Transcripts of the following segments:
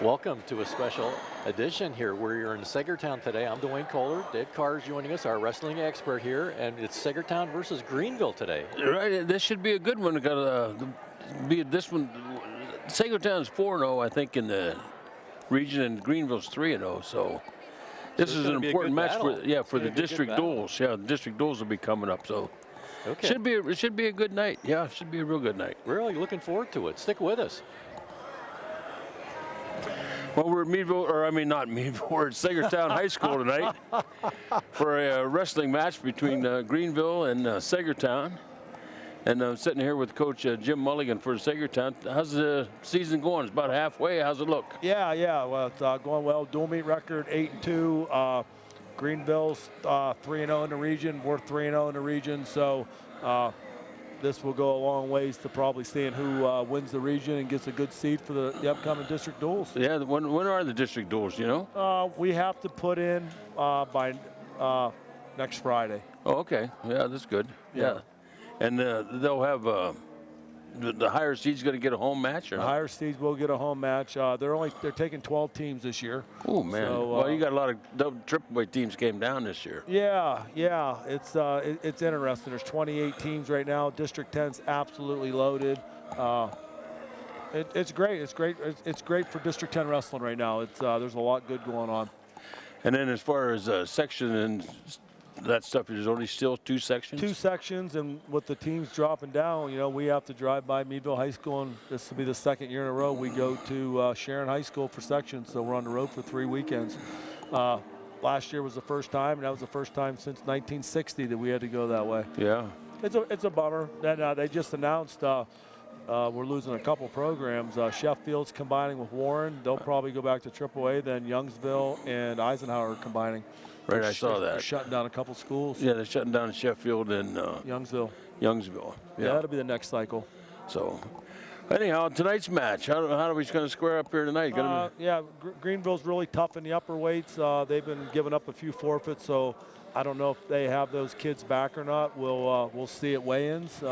Welcome to a special edition here. We're in Saegertown today. I'm Dwayne Kohler. Dave Carr is joining us, our wrestling expert here, and it's Saegertown versus Greenville today. Right, this should be a good one. Be this one. Saegertown's 4-0, I think, in the region, and Greenville's 3-0. So this is an important match for the district duels. Yeah, the district duels will be coming up. So okay, it should be a good night. Yeah, it should be a real good night. Really looking forward to it. Stick with us. Well, we're at Meadville, or I mean not Meadville, we're at Saegertown High School tonight for a wrestling match between Greenville and Saegertown. And I'm sitting here with Coach Jim Mulligan for Saegertown. How's the season going? It's about halfway. How's it look? Yeah. Well, it's going well. Dual meet record 8-2. Greenville's 3-0 in the region. We're 3-0 in the region. So this will go a long ways to probably seeing who wins the region and gets a good seed for the upcoming district duels. Yeah, when are the district duels, you know? We have to put in by next Friday. Oh, okay. Yeah, that's good. Yeah. And they'll have the higher seeds going to get a home match, or the higher seeds will get a home match. They're taking 12 teams this year. Oh man! So, well, you got a lot of AAA teams came down this year. Yeah. It's interesting. There's 28 teams right now. District 10's absolutely loaded. It's great. It's great for District 10 wrestling right now. There's a lot good going on. And then as far as section and that stuff, there's only still 2 sections? 2 sections, and with the teams dropping down, you know, we have to drive by Meadville High School, and this will be the 2nd year in a row we go to Sharon High School for sections, so we're on the road for 3 weekends. Last year was the first time, and that was the first time since 1960 that we had to go that way. Yeah. It's a bummer. Then they just announced we're losing a couple programs. Sheffield's combining with Warren. They'll probably go back to AAA. Then Youngsville and Eisenhower are combining. Right, I saw that. They're shutting down a couple schools. Yeah, they're shutting down Sheffield and Youngsville. Yeah, that'll be the next cycle. So, anyhow, tonight's match. How are we going to square up here tonight? Greenville's really tough in the upper weights. They've been giving up a few forfeits, so I don't know if they have those kids back or not. We'll see at weigh-ins.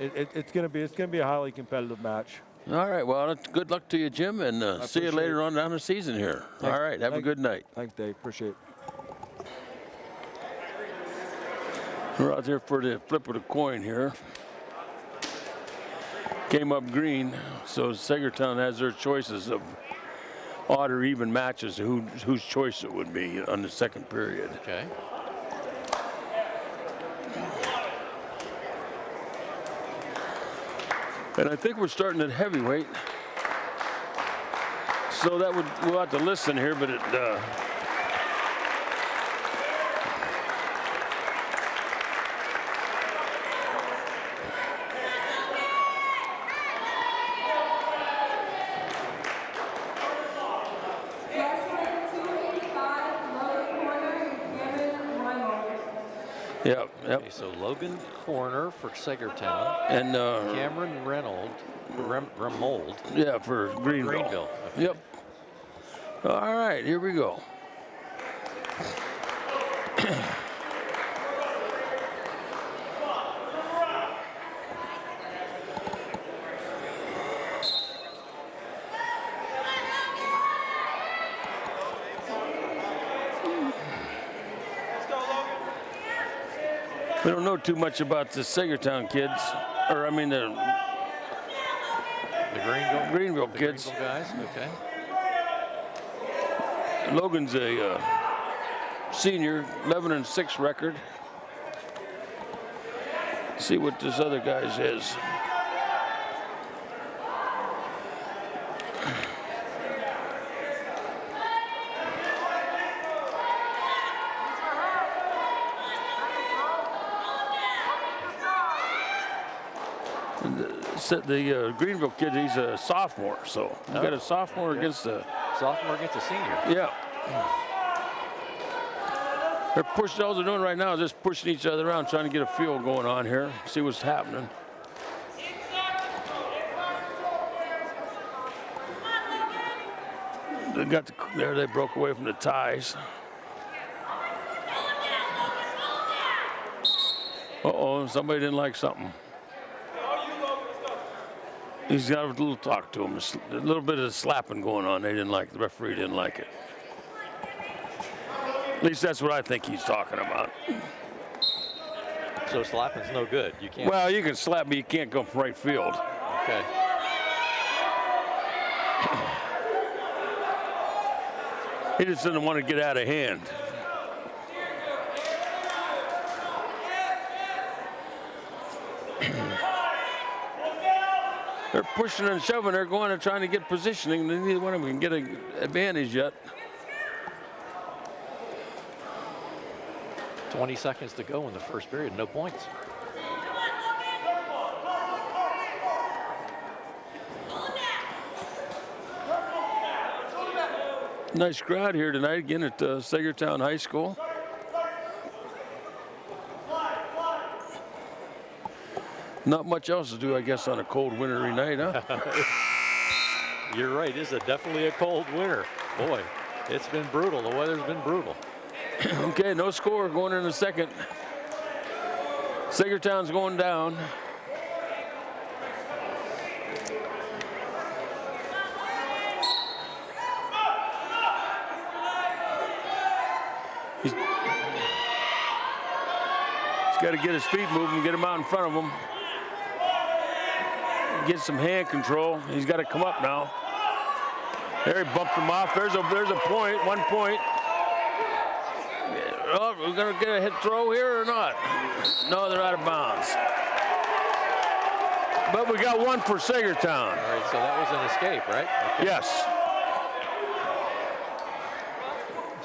It's going to be a highly competitive match. All right. Well, good luck to you, Jim, and see you later on down the season here. Thanks. All right. Have a good night. Thanks, Dave. Appreciate it. We're out there for the flip of the coin here. Came up green, so Saegertown has their choices of odd or even matches, whose choice it would be on the second period. Okay. And I think we're starting at heavyweight. So we'll have to listen here, but Yep. Okay, so Logan Corner for Saegertown. And Cameron Remold. Yeah, for Greenville. Okay. Yep. All right, here we go. We don't know too much about the Saegertown kids, or I mean the Greenville kids. Greenville guys, okay. Logan's a senior, 11-6 record. See what this other guy's is. The Greenville kid, he's a sophomore, so we got a sophomore against a senior. Yeah. They're pushing. All they're doing right now is just pushing each other around, trying to get a feel going on here, see what's happening. They broke away from the ties. Uh-oh, somebody didn't like something. He's got a little talk to him, a little bit of slapping going on. They didn't like it. The referee didn't like it. At least that's what I think he's talking about. So slapping's no good. You can't. Well, you can slap, but you can't go from right field. Okay. He just didn't want to get out of hand. They're pushing and shoving. They're going and trying to get positioning. Neither one of them can get an advantage yet. 20 seconds to go in the first period. No points. Nice crowd here tonight again at Saegertown High School. Not much else to do, I guess, on a cold wintry night, huh? You're right. It's definitely a cold winter. Boy, it's been brutal. The weather's been brutal. Okay, no score going in the second. Saegertown's going down. He's got to get his feet moving, get him out in front of him. Get some hand control. He's got to come up now. There, he bumped him off. There's a point, 1 point. Oh, we're going to get a hit throw here or not? No, they're out of bounds. But we got one for Saegertown. All right, so that was an escape, right? Okay. Yes.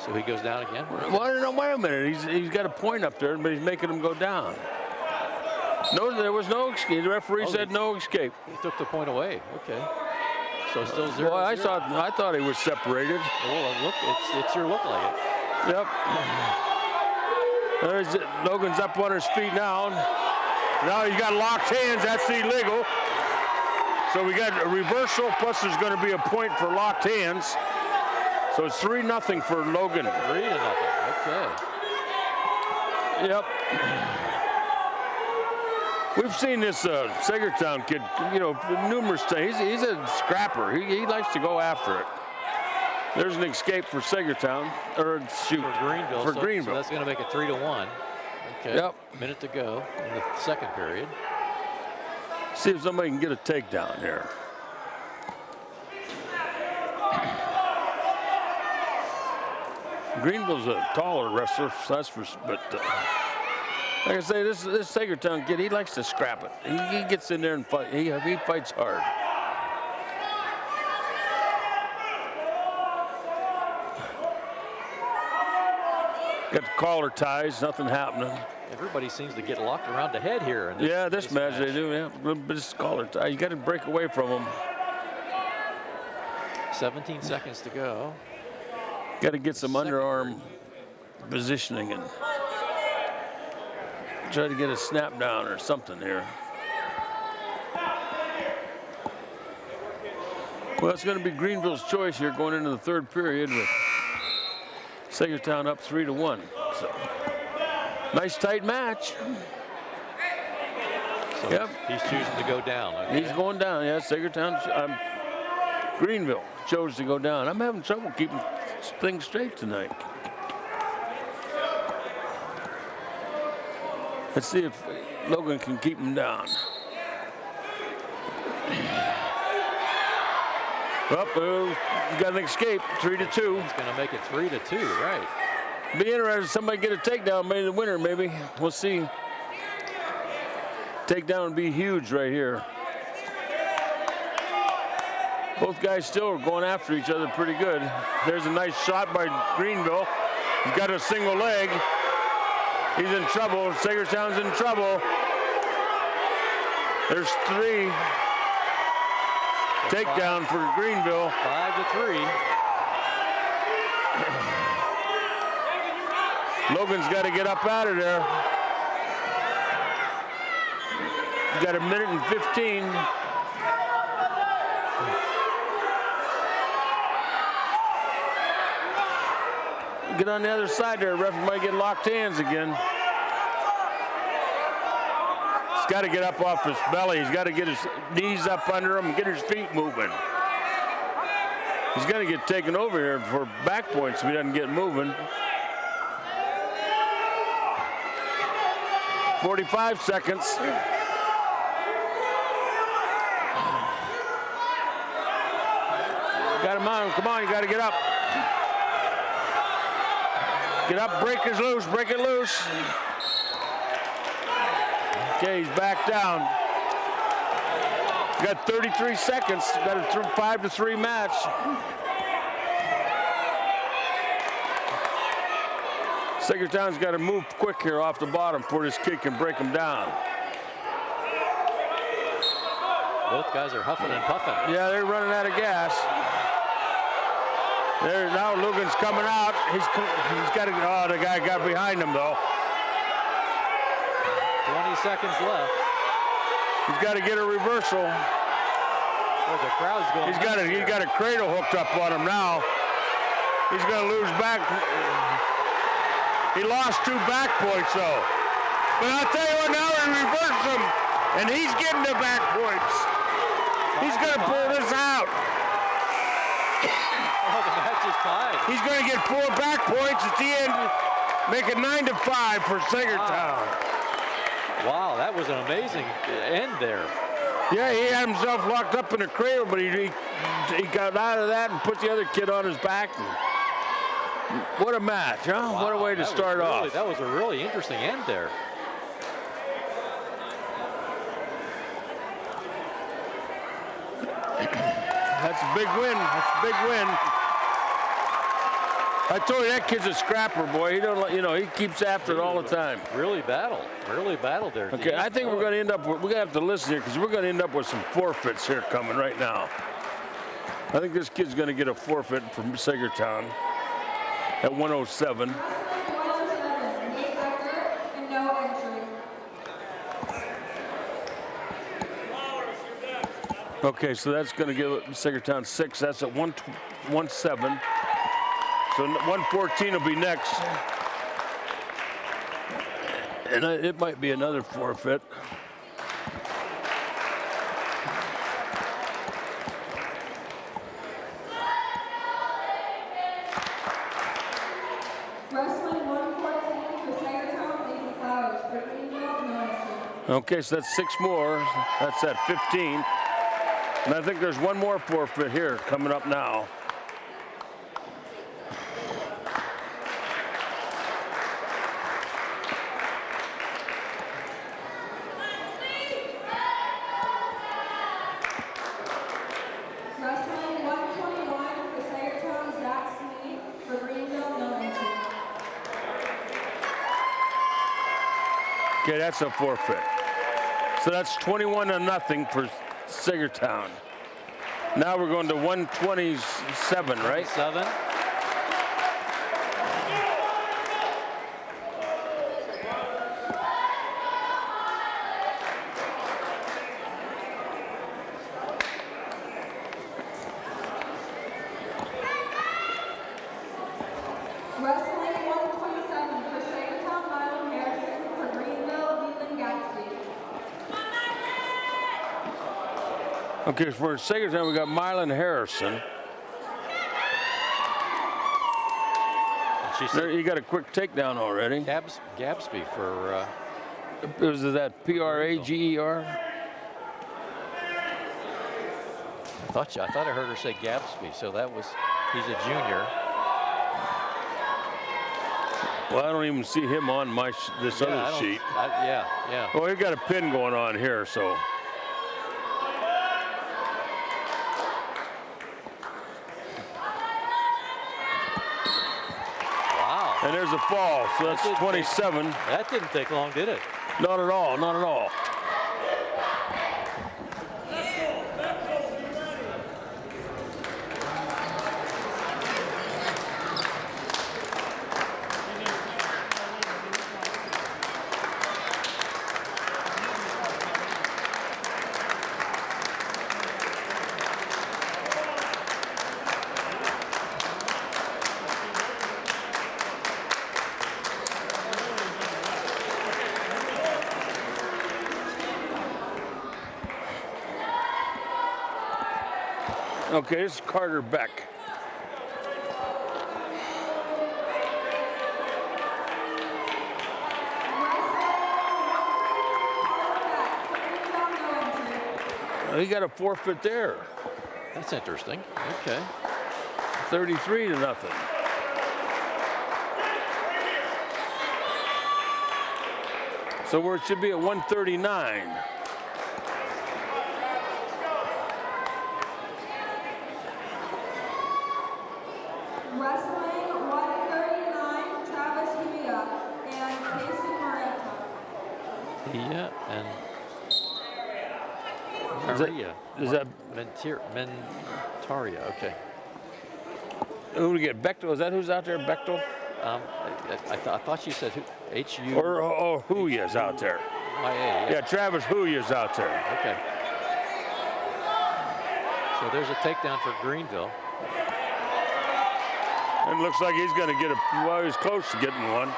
So he goes down again? Well, no, wait a minute. He's got a point up there, but he's making him go down. No, there was no escape. The referee said no escape. He took the point away. Okay. So still 0-0. Well, I thought he was separated. Well, look, it sure looked like it. Yep. Logan's up on his feet now. Now he's got locked hands. That's illegal. So we got a reversal, plus there's going to be a point for locked hands. So it's 3-0 for Logan. 3-0. Okay. Yep. We've seen this Saegertown kid, you know, numerous times. He's a scrapper. He likes to go after it. There's an escape for Saegertown, or shoot, For Greenville. For Greenville. So that's going to make it 3-1. Okay. Yep. Minute to go in the second period. See if somebody can get a takedown here. Greenville's a taller wrestler, so that's for, but like I say, this Saegertown kid, he likes to scrap it. He gets in there and fight. He fights hard. Got the collar ties, nothing happening. Everybody seems to get locked around the head here. In This match they do. Yeah, but it's collar tie. You got to break away from them. 17 seconds to go. Got to get some underarm positioning and try to get a snap down or something here. Well, it's going to be Greenville's choice here going into the third period with Saegertown up 3-1. So, nice tight match. So Yep. he's choosing to go down. Okay. He's going down. Yeah, Saegertown. Greenville chose to go down. I'm having trouble keeping things straight tonight. Let's see if Logan can keep him down. Got an escape, 3-2. It's going to make it 3-2, right? Be interested if somebody get a takedown, maybe the winner, maybe. We'll see. Takedown would be huge right here. Both guys still are going after each other pretty good. There's a nice shot by Greenville. He's got a single leg. He's in trouble. Saegertown's in trouble. There's 3. Takedown for Greenville. 5-3. Logan's got to get up out of there. He's got 1 minute and 15. Get on the other side there, ref might get locked hands again. got to get up off his belly. He's got to get his knees up under him and get his feet moving. He's going to get taken over here for back points if he doesn't get moving. 45 seconds. Got him on. Come on, you got to get up. Get up, break it loose, break it loose. Okay, he's back down. Got 33 seconds. Got a 5-3 match. Saegertown's got to move quick here off the bottom before this kid can break him down. Both guys are huffing and puffing. Yeah, they're running out of gas. There now, Lugan's coming out. He's got to. Oh, the guy got behind him though. 20 seconds left. He's got to get a reversal. Well, the crowd's going. He's got a cradle hooked up on him now. He's going to lose back. He lost 2 back points though. But I'll tell you what, now he reversed them, and he's getting the back points. He's going to pull this out. Oh, the match is tied. He's going to get 4 back points at the end, make it 9-5 for Saegertown. Wow, that was an amazing end there. Yeah, he had himself locked up in a cradle, but he got out of that and put the other kid on his back. What a match, huh? Wow, what a way to start off. That was a really interesting end there. That's a big win. That's a big win. I told you that kid's a scrapper, boy. He don't, he keeps after it all the time. Really battled there. Okay, I think we're going to end up. We're going to have to listen here because we're going to end up with some forfeits here coming right now. I think this kid's going to get a forfeit from Saegertown at 107. Okay, so that's going to give Saegertown 6. That's at 117. So 114 will be next. And it might be another forfeit. Wrestling 114 for Saegertown, Leading Flowers for Greenville, no. Okay, so that's 6 more. That's at 15. And I think there's one more forfeit here coming up now. Wrestling 121 for Saegertown, Zach Sneed for Greenville, no. Okay, that's a forfeit. So that's 21-0 for Saegertown. Now we're going to 127, right? 7. Wrestling 127 for Saegertown, Mylan Harrison for Greenville, Leland Gatsby. Okay, for Saegertown, we got Mylan Harrison. She There, said you got a quick takedown already. Gatsby for. Was that Prager? I thought I heard her say Gatsby, so he's a junior. Well, I don't even see him on this other sheet. Yeah. Oh, we've got a pin going on here, so. Wow. And there's a fall, so that's 27. That didn't take long, did it? Not at all, not at all. Okay, this is Carter Beck. He got a forfeit there. That's interesting. Okay. 33-0. So where it should be at 139. Wrestling 139, Travis Huya and Casey Moreta. Yeah, and Maria. Is that Mentaria, okay. who do we get? Bechtel? Is that who's out there? Bechtel? I thought she said H-U. Or Huya's out there. I-A, Yeah, Travis Huya's out there. Okay. So there's a takedown for Greenville. And looks like he's going to get well, he's close to getting one.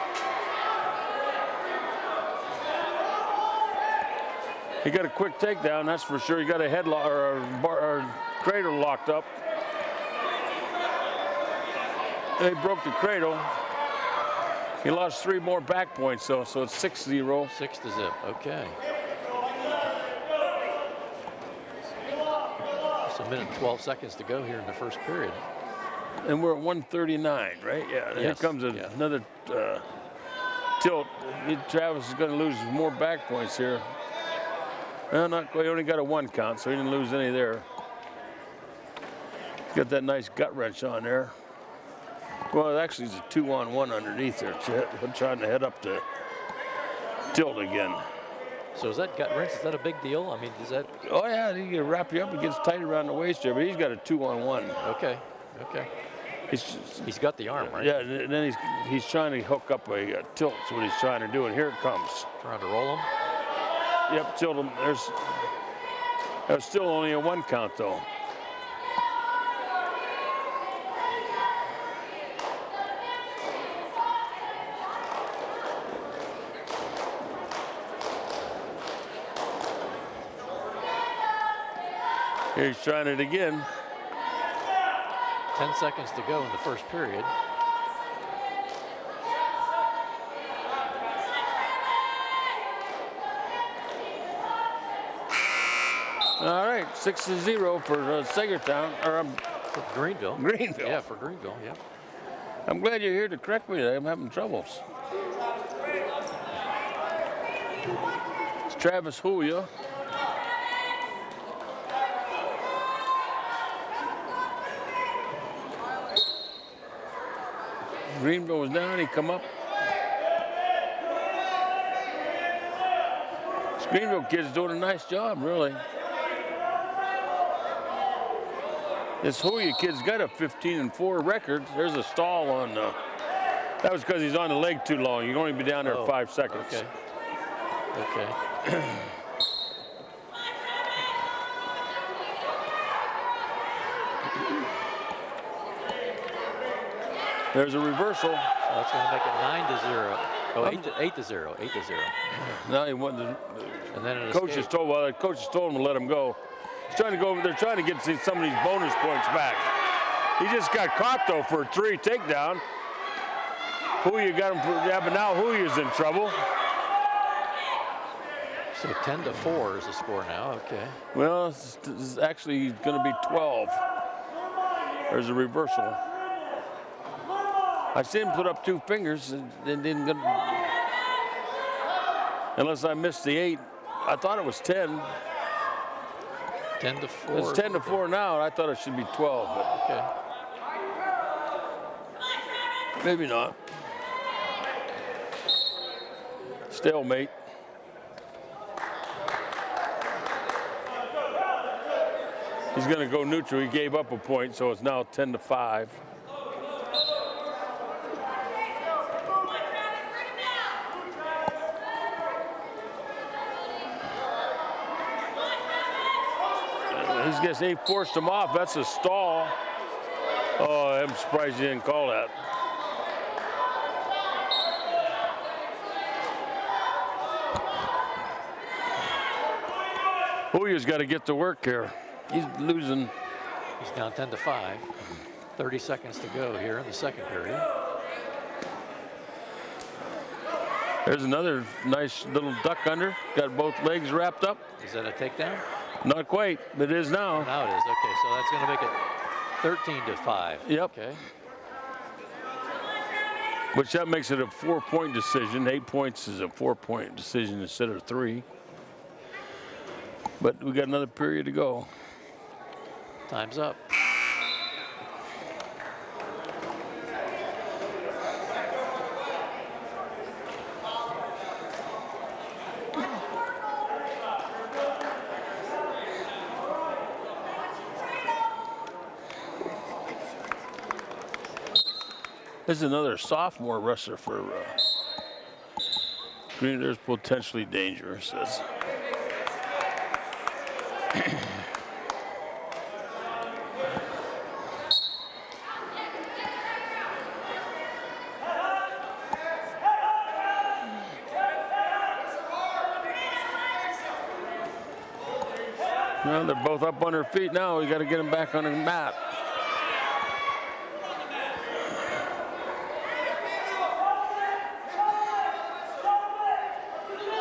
He got a quick takedown, that's for sure. He got a headlock or a cradle locked up. They broke the cradle. He lost 3 more back points, though, so it's 6-0. 6-0, okay. It's a minute and 12 seconds to go here in the first period. And we're at 139, right? Yeah, here Yes, comes yeah. another tilt. Travis is going to lose more back points here. Well, not quite. He only got a 1 count, so he didn't lose any there. He's got that nice gut wrench on there. Well, actually, it's a 2-on-1 underneath there, Chet. I'm trying to head up to tilt again. So is that gut wrench? Is that a big deal? I mean, is that Oh, yeah, he can wrap you up. It gets tight around the waist there, but he's got a 2-on-1. okay? Okay. He's got the arm, right? Yeah, and then he's trying to hook up a tilt. That's what he's trying to do, and here it comes. Trying to roll him. Yep, tilt him. There's still only a 1 count, though. He's trying it again. 10 seconds to go in the first period. All right, 6-0 for Saegertown, or For Greenville. Greenville. Yeah, for Greenville, yeah. I'm glad you're here to correct me. I'm having troubles. It's Travis Huya. Greenville was down, he come up. This Greenville kid's doing a nice job, really. This Huya kid's got a 15-4 record. There's a stall on. That was because he's on the leg too long. You can only be down there 5 seconds. Okay. Okay. There's a reversal. So that's going to make it 9-0. Oh, 8-0. 8-0. Now he won the And then an coaches escape. told him to let him go. He's trying to go. They're trying to get some of these bonus points back. He just got caught though for a 3 takedown. Huya got him for but now Huya's in trouble. So 10-4 is the score now. Okay. Well, this is actually going to be 12. There's a reversal. I seen him put up 2 fingers and didn't get, unless I missed the 8. I thought it was 10. 10-4. It's 10-4 now, and I thought it should be 12, but Okay. maybe not. Stalemate. He's going to go neutral. He gave up a point, so it's now 10-5. He forced him off. That's a stall. Oh, I'm surprised he didn't call that. Huya's got to get to work here. He's losing He's down 10-5. 30 seconds to go here in the second period. There's another nice little duck under. Got both legs wrapped up. Is that a takedown? Not quite, but it is now. Now it is. Okay, so that's going to make it 13-5. Yep. Okay. Which that makes it a 4-point decision. 8 points is a 4-point decision instead of 3. But we got another period to go. Time's up. This is another sophomore wrestler for Green. There's potentially dangerous. That's well, they're both up on their feet now. We got to get them back on the mat.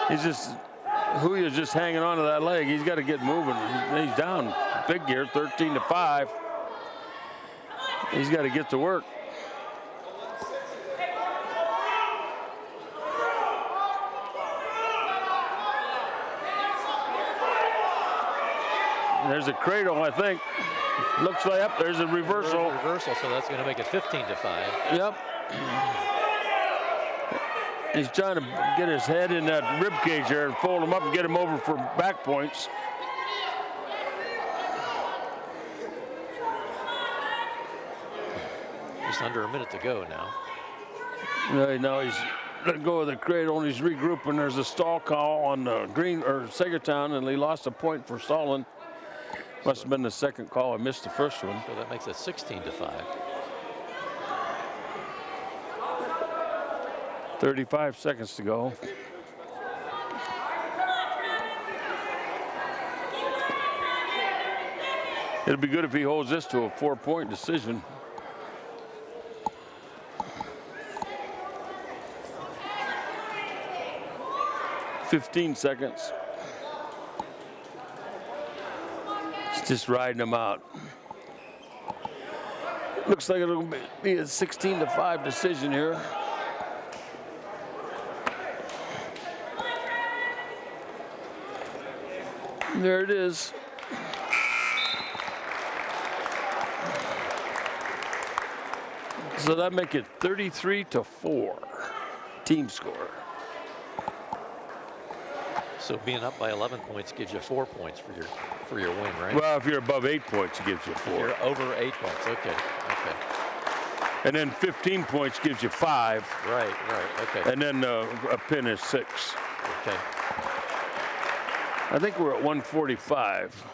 He's just, Huya's just hanging on to that leg. He's got to get moving. He's down big here, 13-5. He's got to get to work. There's a cradle, I think. Looks like, yep, there's a reversal. Reversal, so that's going to make it 15-5. Yep. He's trying to get his head in that rib cage there and fold him up and get him over for back points. Just under a minute to go now. Right now he's let go of the cradle and he's regrouping. There's a stall call on Saegertown, and he lost a point for stalling. Must have been the second call. I missed the first one. So that makes it 16-5. 35 seconds to go. It'll be good if he holds this to a 4-point decision. "15 seconds. It's just riding him out. Looks like it'll be a 16-5 decision here. There it is. So that make it 33-4 team score. So being up by 11 points gives you 4 points for your win, right? Well, if you're above 8 points, it gives you 4. You're over 8 points. Okay. Okay. And then 15 points gives you 5. Right. Okay. And then a pin is 6. Okay. I think we're at 145.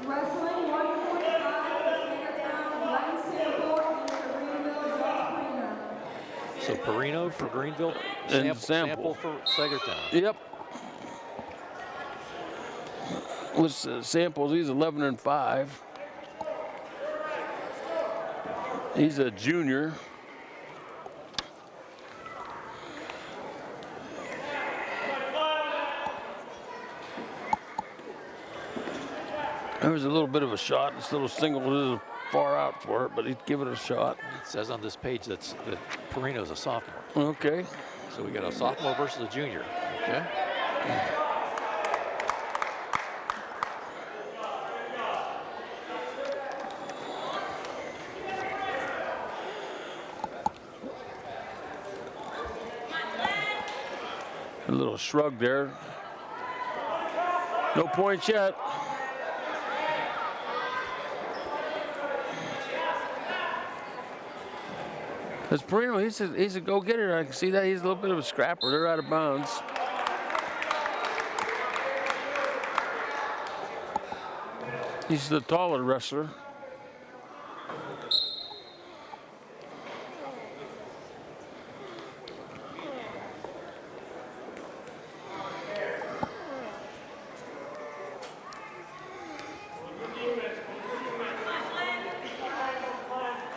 Wrestling 145, Saegertown, Greenville, So Perino for Greenville, And sample for Saegertown. Yep. With samples, he's 11-5. He's a junior. There was a little bit of a shot. This little single is far out for it, but he'd give it a shot. It says on this page that Perino's a sophomore. Okay. So we got a sophomore versus a junior. Okay. A little shrug there. No points yet. Because Perino, he's a go-getter. I can see that. He's a little bit of a scrapper. They're out of bounds. He's the taller wrestler.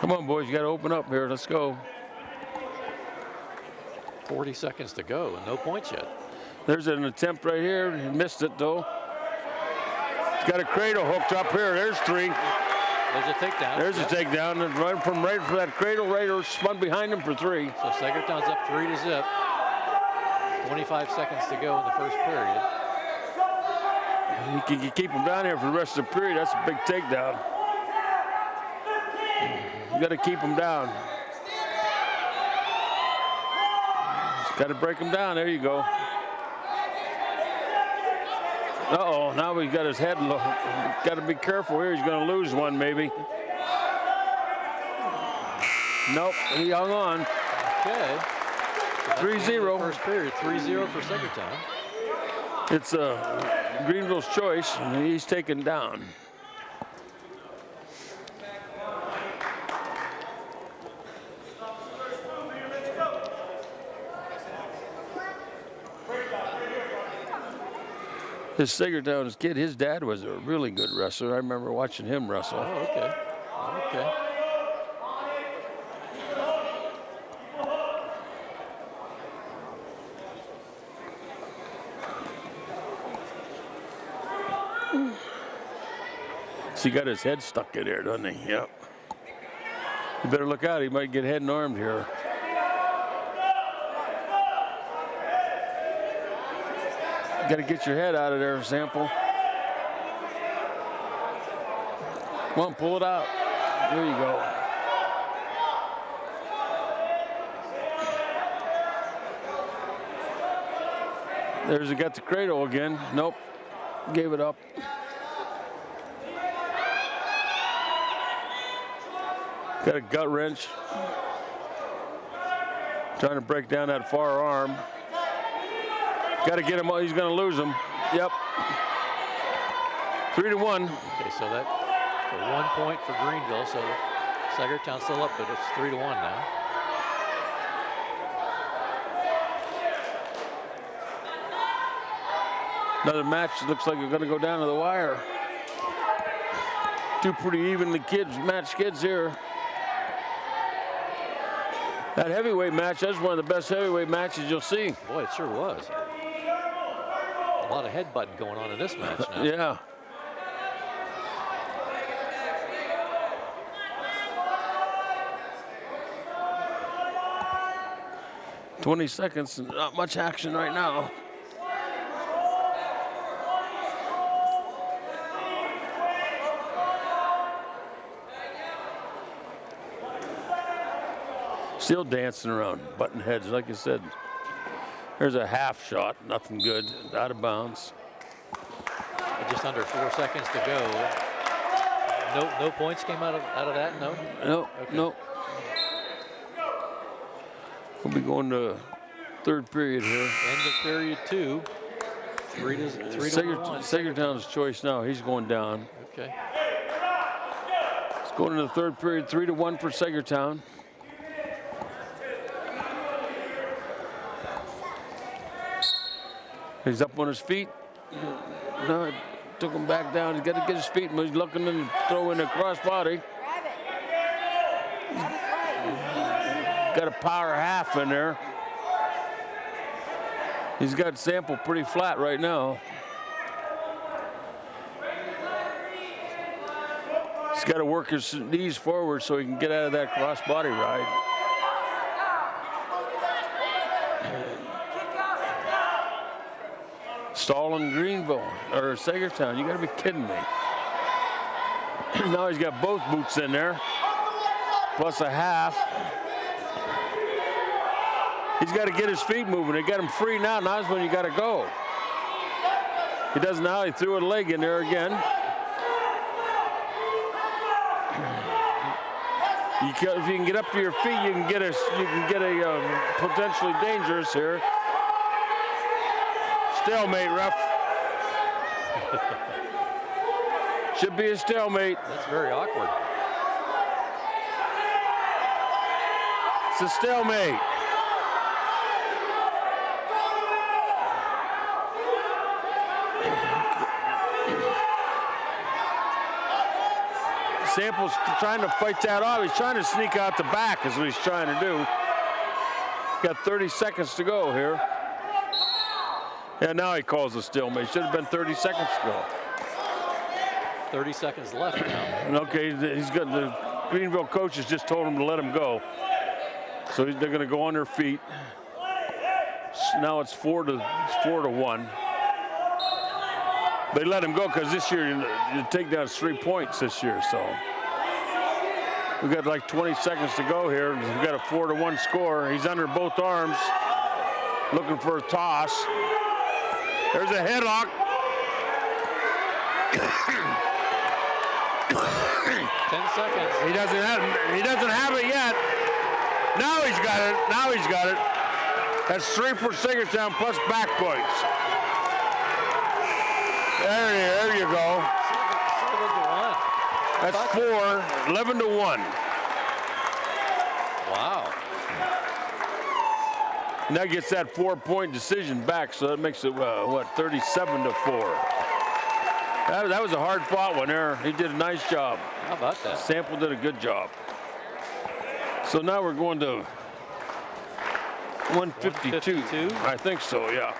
Come on, boys, you got to open up here. Let's go. 40 seconds to go and no points yet. There's an attempt right here. He missed it, though. He's got a cradle hooked up here. There's 3. There's a takedown. There's a takedown. And right for that cradle, right spun behind him for 3. So Saegertown's up 3-0. 25 seconds to go in the first period. You can keep him down here for the rest of the period. That's a big takedown. You got to keep him down. Got to break him down. There you go. Uh-oh, now he's got his head low. Got to be careful here. He's going to lose one, maybe. Nope, he hung on. Okay. 3-0. First period, 3-0 for Saegertown. It's Greenville's choice, and he's taken down. This Saegertown's kid, his dad was a really good wrestler. I remember watching him wrestle. Oh, okay. Okay. So he got his head stuck in there, doesn't he? Yep. You better look out. He might get head and armed here. You got to get your head out of there, Sample. Come on, pull it out. There you go. There's he got the cradle again. Nope. Gave it up. Got a gut wrench. Trying to break down that far arm. Got to get him. He's going to lose him. Yep. 3-1. Okay, so that for 1 point for Greenville. So Saegertown still up, but it's 3-1 now. Another match looks like we're going to go down to the wire. Two pretty evenly matched kids here. That heavyweight match, that's one of the best heavyweight matches you'll see. Boy, it sure was. A lot of headbutting going on in this match now. Yeah. "20 seconds, not much action right now." Still dancing around, button heads, like I said. There's a half shot, nothing good, out of bounds. Just under 4 seconds to go. No points came out of that. No. No, Okay. no. We'll be going to third period here. End of period 2. 3-1. Saegertown's choice now. He's going down. Okay. It's going into the third period. 3-1 for Saegertown. He's up on his feet. No, it took him back down. He's got to get his feet. He's looking to throw in a crossbody. Got a power half in there. He's got Sample pretty flat right now. He's got to work his knees forward so he can get out of that crossbody ride. Stalling Greenville, or Saegertown. You gotta be kidding me. Now he's got both boots in there, plus a half. He's got to get his feet moving. They got him free now. Now's when you got to go. He does now. He threw a leg in there again. If you can get up to your feet, you can get a potentially dangerous here. Stalemate, ref. Should be a stalemate. That's very awkward. It's a stalemate. Sample's trying to fight that off. He's trying to sneak out the back is what he's trying to do. Got 30 seconds to go here. Yeah, now he calls a stalemate. Should have been 30 seconds to go. 30 seconds left now. Okay, he's got the Greenville coaches just told him to let him go. So they're going to go on their feet. Now it's 4-1. They let him go because this year you take down 3 points this year. So we got like 20 seconds to go here. We've got a 4-1 score. He's under both arms, looking for a toss. There's a headlock. 10 seconds. He doesn't have it yet. Now he's got it. Now he's got it. That's 3 for Saegertown plus back points. There you go. 7-1. That's 4, 11-1. Wow. And that gets that 4-point decision back, so that makes it, 37-4. That was a hard-fought one there. He did a nice job. How about that? Sample did a good job. So now we're going to 152. 152? I think so, yeah.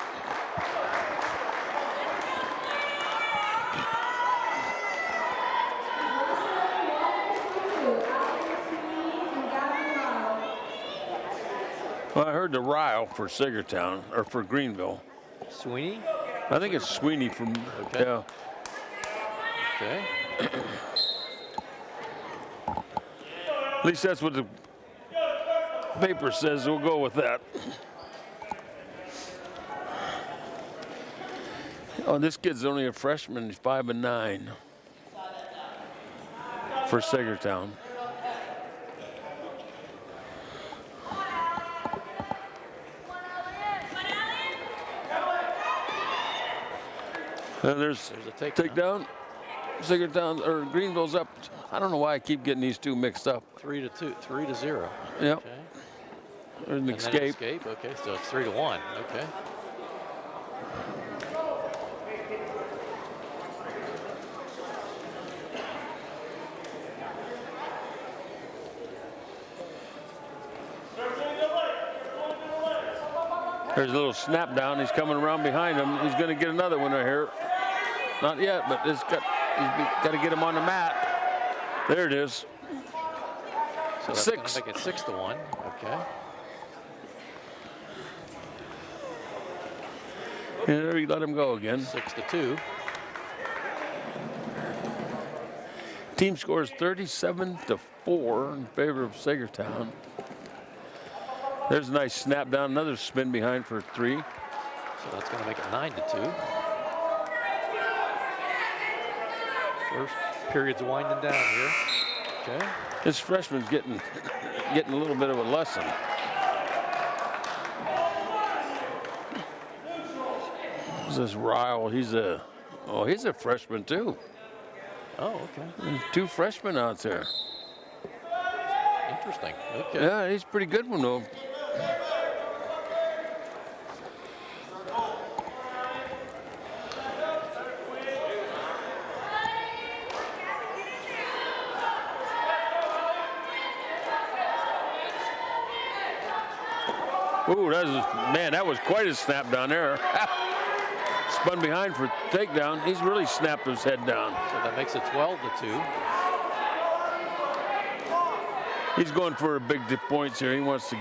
Well, I heard the Ryle for Saegertown, or for Greenville. Sweeney? I think it's Sweeney from, Okay. yeah. Okay. At least that's what the paper says. We'll go with that. Oh, this kid's only a freshman. He's 5-9 for Saegertown. And there's a takedown. takedown. Saegertown or Greenville's up. I don't know why I keep getting these two mixed up. 3-2, 3-0. Yep. Okay. There's an And then escape. escape. Okay, so it's 3-1. Okay. There's a little snap down. He's coming around behind him. He's going to get another one right here. Not yet, but he's got to get him on the mat. There it is. So that's 6. Gonna make it 6-1. Okay. And there he let him go again. 6-2. Team scores 37-4 in favor of Saegertown. There's a nice snap down. Another spin behind for 3. So that's going to make it 9-2. First period's winding down here. Okay. This freshman's getting a little bit of a lesson. Who's this Ryle? He's a freshman too. Oh, okay. There's 2 freshmen out there. Interesting. Okay. Yeah, he's a pretty good one though. Ooh, that was quite a snap down there. Spun behind for takedown. He's really snapped his head down. So that makes it 12-2. He's going for a big points here. He wants to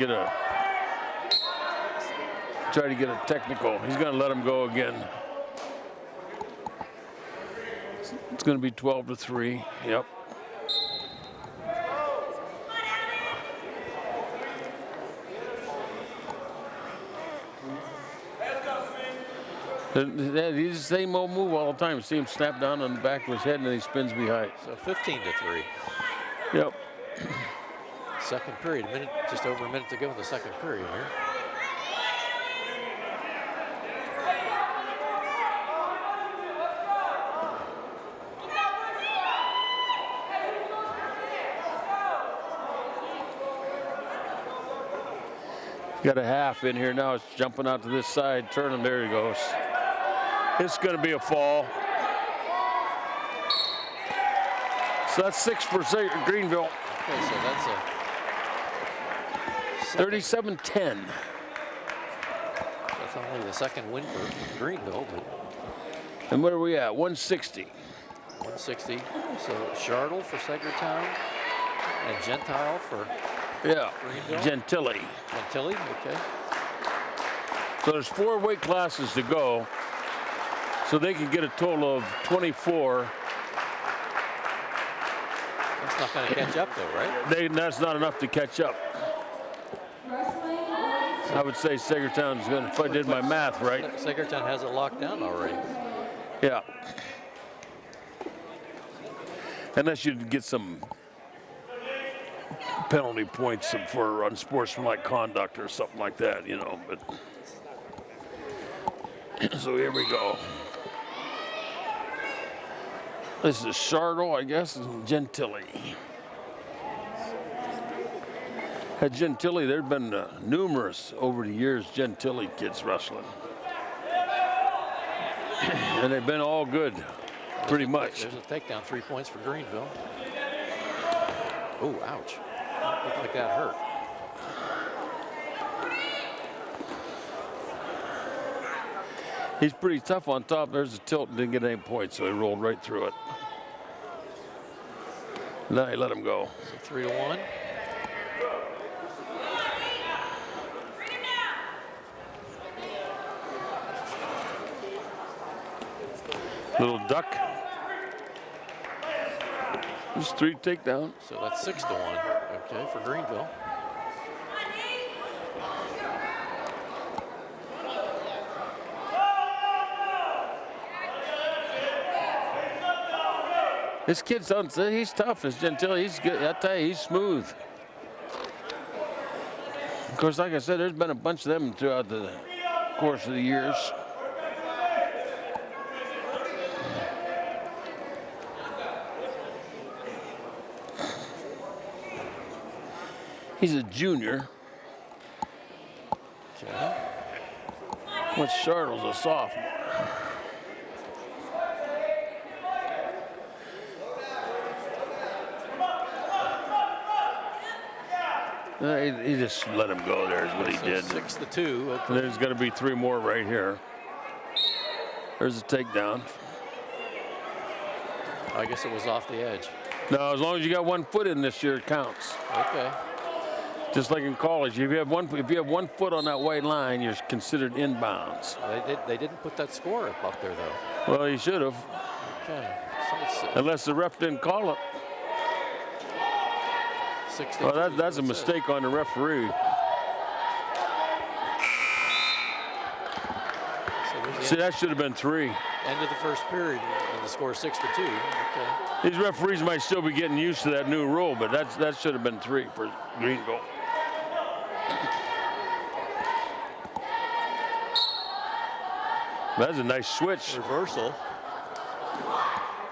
try to get a technical. He's going to let him go again. It's going to be 12-3. Yep. He's the same old move all the time. See him snap down on the back of his head and then he spins behind. So 15-3. Yep. Second period, just over a minute to go in the second period here. Got a half in here now. It's jumping out to this side, turning. There he goes. It's going to be a fall. So that's 6 for Greenville. Okay, so that's a 37-10. That's only the second win for Greenville, but And what are we at? 160. 160. So Chartle for Saegertown and Gentile for Yeah. Greenville. Gentili. Gentili. Okay. So there's 4 weight classes to go. So they can get a total of 24. That's not going to catch up though, right? That's not enough to catch up. Wrestling, I would say Saegertown's going to, if I did my math right. Saegertown has it locked down already. Yeah. Unless you get some penalty points for unsportsmanlike conduct or something like that, you know. But so here we go. This is Chartle, I guess, and Gentili. At Gentili, there's been numerous over the years Gentili kids wrestling. And they've been all good, pretty much. There's a takedown, 3 points for Greenville. Oh, ouch. Looked like that hurt. He's pretty tough on top. There's a tilt, didn't get any points, so he rolled right through it. Now he let him go. So 3-1. Little duck. There's 3 takedowns. So that's 6-1. Okay, for Greenville. This kid's on, he's tough. This Gentili, he's good. I tell you, he's smooth. Of course, like I said, there's been a bunch of them throughout the course of the years. He's a junior. Okay. What's Chartle's a sophomore. He just let him go there is what he So did. 6-2. Okay. And there's going to be 3 more right here. There's a takedown. I guess it was off the edge. No, as long as you got 1 foot in this year, it counts. Okay. Just like in college, if you have 1 foot on that white line, you're considered inbounds. They didn't put that score up there though. Well, he should have, Okay. So unless the ref didn't call it. it's 6-2. Well, that's a mistake on the referee. So there's the See, that should have been 3. end of the first period, and the score 6-2. Okay. These referees might still be getting used to that new rule, but that should have been 3 for Greenville. That's a nice switch. Reversal.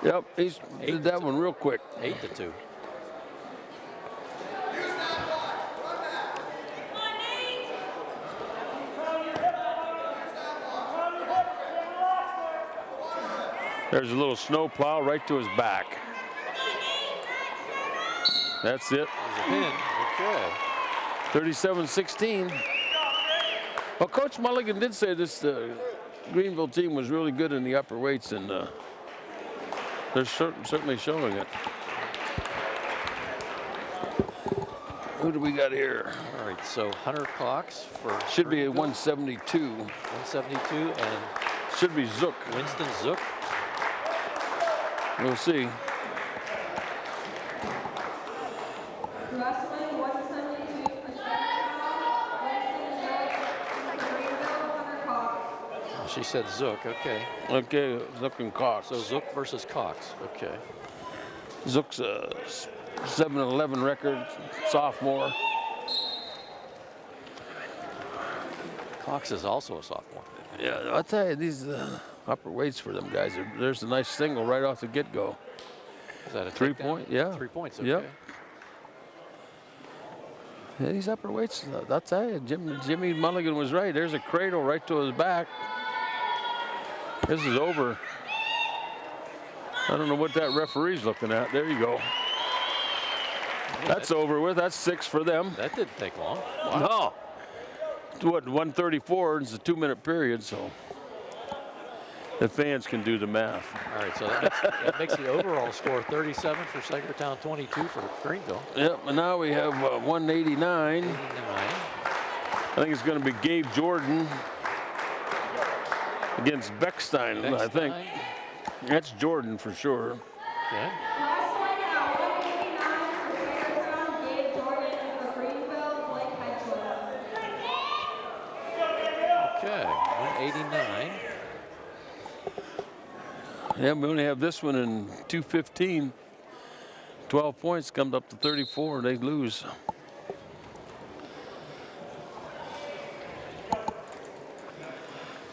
Yep, he's did that one real quick. 8-2. There's a little snow plow right to his back. That's it. There's a pin. Okay. 37-16. Well, Coach Mulligan did say this Greenville team was really good in the upper weights, and they're certainly showing it. Who do we got here? All right. So Hunter Cox for Should be a Greenville, 172. 172, and Should be Zook. Winston Zook. We'll see. wrestling, 172 for Saegertown. Winston Zook for Greenville, Hunter Cox. She said Zook. Okay. Okay, Zook and Cox. So Zook versus Cox. Okay. Zook's a 7-11 record, sophomore. Cox is also a sophomore. Yeah, I'll tell you, these upper weights for them guys, there's a nice single right off the get-go. Is that a 3 takedown? point? Yeah. 3 points. Okay. Yep. Yeah, these upper weights, I'll tell you, Jimmy Mulligan was right. There's a cradle right to his back. This is over. I don't know what that referee's looking at. There you go. That's over with. That's 6 for them. That didn't take long. No. What, 1:34 is a 2-minute period, so the fans can do the math. All right, so that makes the overall score 37 for Saegertown, 22 for Greenville. Yep, and now we have 189. 89. I think it's going to be Gabe Jordan against Beckstein, I think. That's Jordan for sure. Okay. Wrestling at 189 for Saegertown, Gabe Jordan, and for Greenville, Blake Hedgewood. Okay, 189. Yeah, we only have this one in 2:15. 12 points comes up to 34. They lose.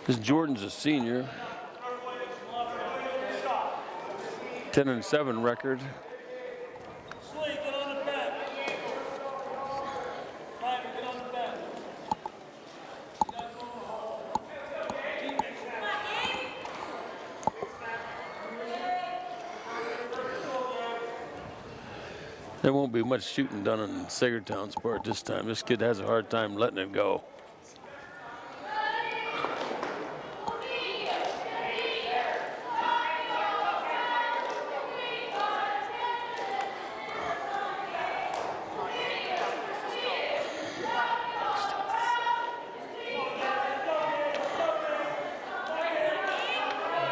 This Jordan's a senior. 10-7 record. There won't be much shooting done on Saegertown's part this time. This kid has a hard time letting it go.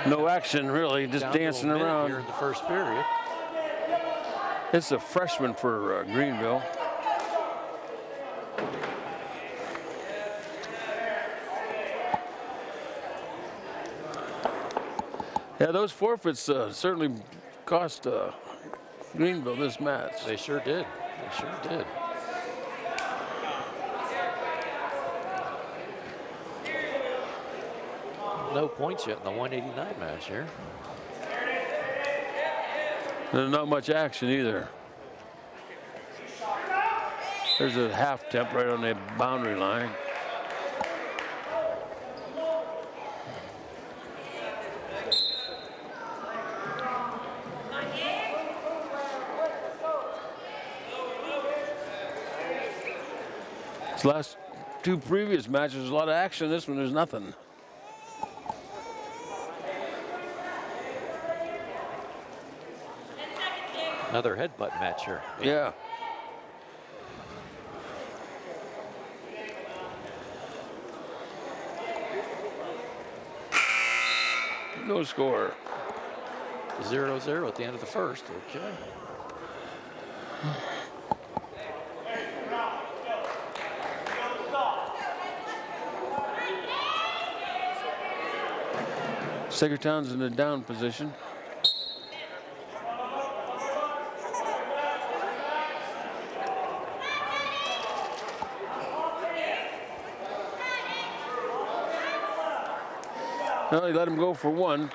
No action, really, just Down to a dancing minute around. here in the first period. It's a freshman for Greenville. Yeah, those forfeits certainly cost Greenville this match. They sure did. They sure did. No points yet in the 189 match here. There's not much action either. There's a half temp right on the boundary line. These last 2 previous matches, there's a lot of action. This one, there's nothing. Another headbutt match here. Yeah. No score. 0-0 at the end of the first. Okay. Saegertown's in a down position. Well, he let him go for 1.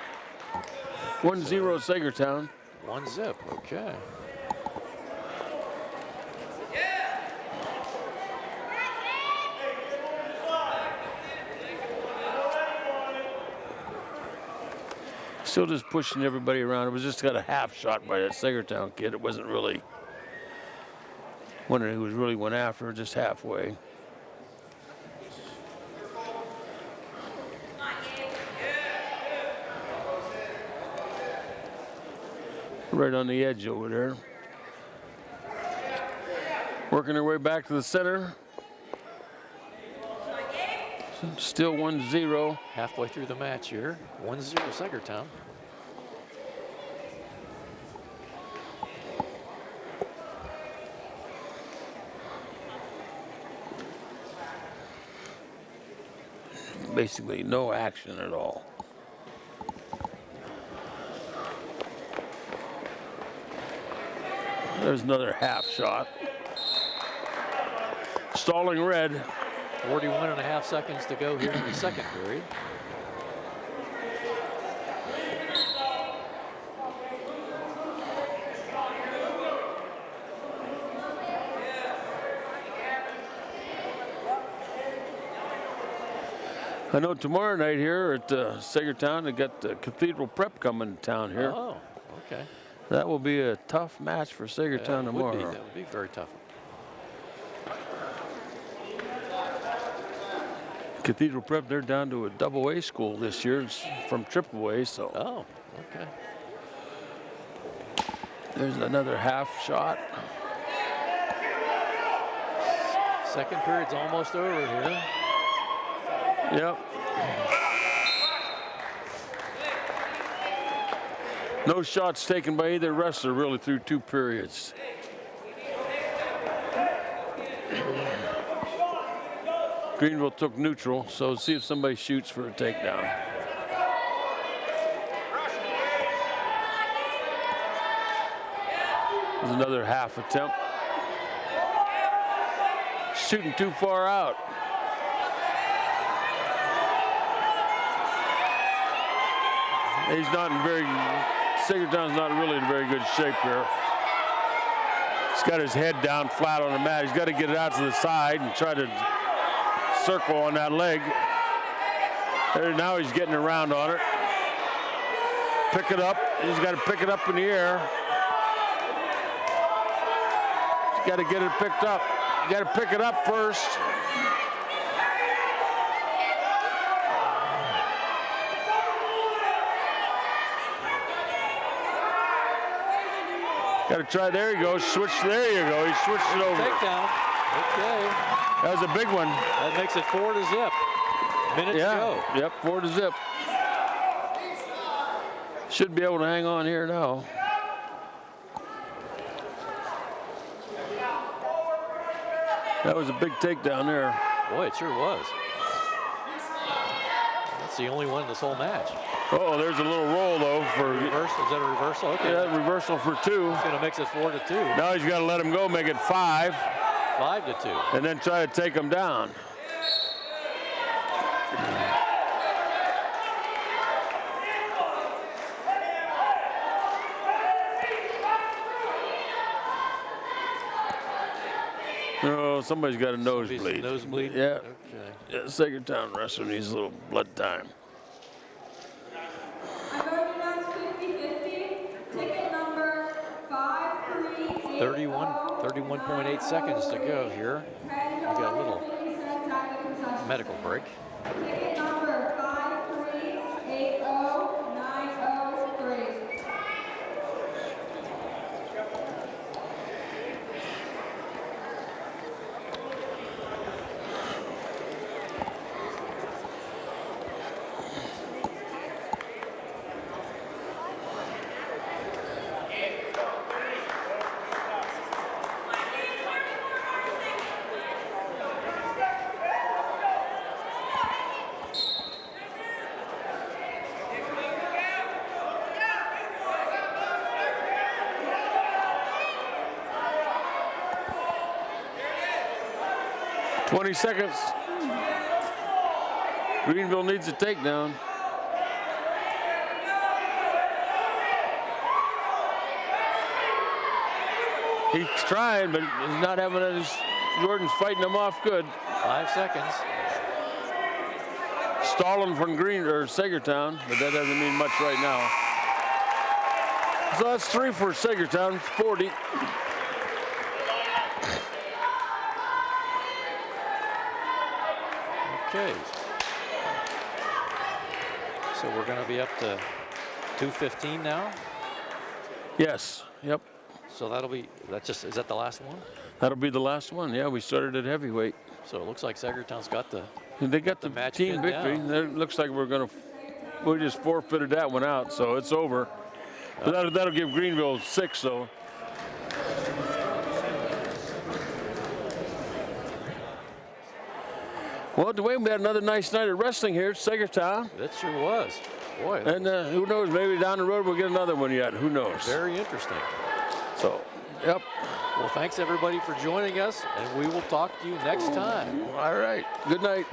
1-0 Saegertown. 1-0. Okay. Still just pushing everybody around. It was just got a half shot by that Saegertown kid. It wasn't really one who was really went after, just halfway. Right on the edge over there. Working their way back to the center. Still 1-0. Halfway through the match here. 1-0 Saegertown. Basically no action at all. There's another half shot. Stalling red. 41.5 seconds to go here in the second period. I know tomorrow night here at Saegertown, they got Cathedral Prep coming to town here. Oh, Okay. That will be a tough match for Saegertown That tomorrow. would be very tough. Cathedral Prep, they're down to a double-A school this year. It's from triple-A, so. Oh, okay. There's another half shot. Second period's almost over here. Yep. No shots taken by either wrestler really through 2 periods. Greenville took neutral, so see if somebody shoots for a takedown. There's another half attempt. Shooting too far out. He's not in very, Saegertown's not really in very good shape here. He's got his head down flat on the mat. He's got to get it out to the side and try to circle on that leg. There, now he's getting around on it. Pick it up. He's got to pick it up in the air. He's got to get it picked up. You got to pick it up first. Got to try. There you go. Switch. There you go. He switched it over. Takedown. Okay. That was a big one. That makes it 4-0. Minute to go. Yep. 4-0. Should be able to hang on here now. That was a big takedown there. Boy, it sure was. That's the only one in this whole match. Oh, there's a little roll though for. Reversal. Is that a reversal? Okay. Yeah, reversal for 2. It's gonna mix it 4-2. Now he's got to let him go, make it 5, 5-2. and then try to take him down. Oh, somebody's got a nosebleed. Nosebleed? Yeah. Okay. Yeah, Saegertown wrestler needs a little blood time. I'm voting unanimous 50-50. Ticket number 5380. 31.8 seconds to go here. We got a little medical break. Ticket number 5380903. $20 seconds. Greenville needs a takedown. He's trying, but he's not having his. Jordan's fighting him off good. 5 seconds. Stalling from Saegertown, but that doesn't mean much right now. So that's 3 for Saegertown, 40. Okay. So we're going to be up to 2:15 now. Yes, yep. So is that the last one? That'll be the last one. Yeah, we started at heavyweight. So it looks like Saegertown's got the. They got the match team pinned victory. down. It looks like we just forfeited that one out, so it's over. But that'll give Greenville 6, though. Well, Dwayne, we had another nice night of wrestling here at Saegertown. That sure was. Boy, And who knows, maybe down the road we'll get another one yet. Who knows? very interesting. So, yep. Well, thanks everybody for joining us, and we will talk to you next time. All right. Good night.